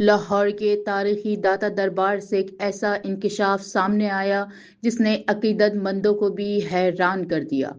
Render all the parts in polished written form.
لاہور کے تاریخی داتا دربار سے ایک ایسا انکشاف سامنے آیا جس نے عقیدت مندوں کو بھی حیران کر دیا۔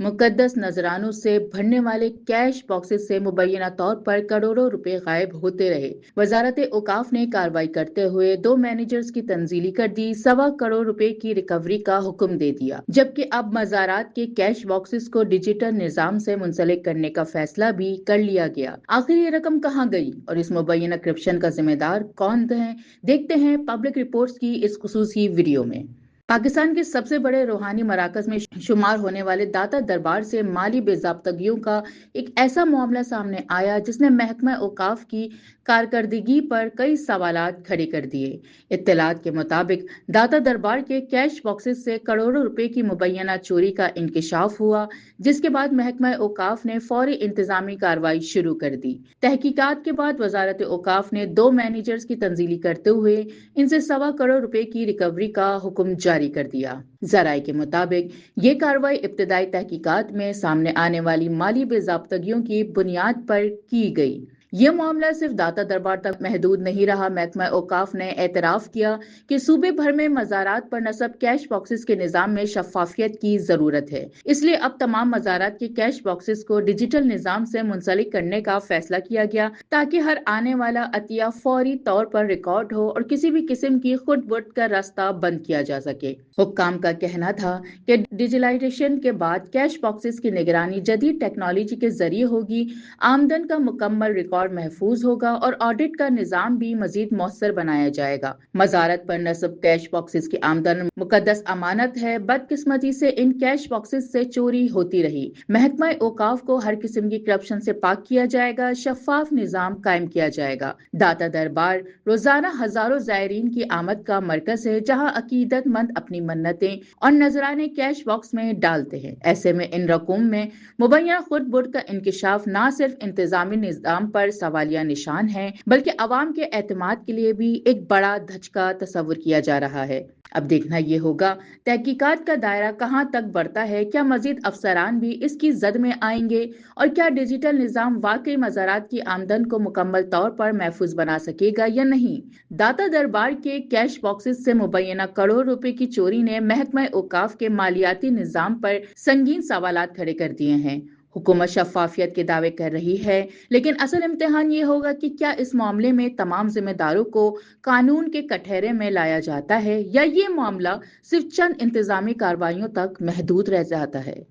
مقدس نذرانوں سے بھرنے والے کیش باکسز سے مبینہ طور پر کروڑوں روپے غائب ہوتے رہے۔ وزارت اوقاف نے کارروائی کرتے ہوئے 2 مینیجرز کی تنزیلی کر دی، 1.25 کروڑ روپے کی ریکوری کا حکم دے دیا، جبکہ اب مزارات کے کیش باکسز کو ڈیجیٹل نظام سے منسلک کرنے کا فیصلہ بھی کر لیا گیا۔ آخر یہ رقم کہاں گئی اور اس مبینہ کرپشن کا ذمہ دار کون ہے؟ دیکھتے ہیں پبلک رپورٹس کی اس خصوصی ویڈیو میں۔ پاکستان کے سب سے بڑے روحانی مراکز میں شمار ہونے والے داتا دربار سے مالی بے ضابطگیوں کا ایک ایسا معاملہ سامنے آیا جس نے محکمہ اوقاف کی کارکردگی پر کئی سوالات کھڑے کر دیے۔ اطلاعات کے مطابق داتا دربار کے کیش باکسز سے کروڑوں روپے کی مبینہ چوری کا انکشاف ہوا، جس کے بعد محکمہ اوقاف نے فوری انتظامی کارروائی شروع کر دی۔ تحقیقات کے بعد وزارت اوقاف نے 2 مینیجرز کی تنزیلی کرتے ہوئے ان سے 1.25 کروڑ روپے کی ریکوری کا حکم جاری کر دیا۔ ذرائع کے مطابق یہ کارروائی ابتدائی تحقیقات میں سامنے آنے والی مالی بے ضابطگیوں کی بنیاد پر کی گئی۔ یہ معاملہ صرف داتا دربار تک محدود نہیں رہا۔ محکمہ اوقاف نے اعتراف کیا کہ صوبے بھر میں مزارات پر نصب کیش باکسز کے نظام میں شفافیت کی ضرورت ہے، اس لیے اب تمام مزارات کے کیش باکسز کو ڈیجیٹل نظام سے منسلک کرنے کا فیصلہ کیا گیا تاکہ ہر آنے والا عطیہ فوری طور پر ریکارڈ ہو اور کسی بھی قسم کی خود بٹ کا راستہ بند کیا جا سکے۔ حکام کا کہنا تھا کہ ڈیجیٹلائزیشن کے بعد کیش باکسز کی نگرانی جدید ٹیکنالوجی کے ذریعے ہوگی، آمدن کا مکمل ریکارڈ محفوظ ہوگا اور آڈٹ کا نظام بھی مزید مؤثر بنایا جائے گا۔ مزارت پر نصب کیش باکسز کی آمدن مقدس امانت ہے، بدقسمتی سے ان کیش باکسز سے چوری ہوتی رہی۔ محکمہ اوقاف کو ہر قسم کی کرپشن سے پاک کیا جائے گا، شفاف نظام قائم کیا جائے گا۔ داتا دربار روزانہ ہزاروں زائرین کی آمد کا مرکز ہے، جہاں عقیدت مند اپنی منتیں اور نذرانے کیش باکس میں ڈالتے ہیں۔ ایسے میں ان رقوم میں مبینہ خود بٹ کا انکشاف نہ صرف انتظامی نظام پر سوالیہ نشان ہے بلکہ عوام کے اعتماد کے لیے بھی ایک بڑا دھچکا تصور کیا جا رہا ہے۔ اب دیکھنا یہ ہوگا تحقیقات کا دائرہ کہاں تک بڑھتا ہے، کیا مزید افسران بھی اس کی زد میں آئیں گے اور کیا ڈیجیٹل نظام واقعی مزارات کی آمدن کو مکمل طور پر محفوظ بنا سکے گا یا نہیں۔ داتا دربار کے کیش باکسز سے مبینہ کروڑ روپے کی چوری نے محکمہ اوقاف کے مالیاتی نظام پر سنگین سوالات کھڑے کر دیے ہیں۔ حکومت شفافیت کے دعوے کر رہی ہے، لیکن اصل امتحان یہ ہوگا کہ کیا اس معاملے میں تمام ذمہ داروں کو قانون کے کٹہرے میں لایا جاتا ہے یا یہ معاملہ صرف چند انتظامی کارروائیوں تک محدود رہ جاتا ہے۔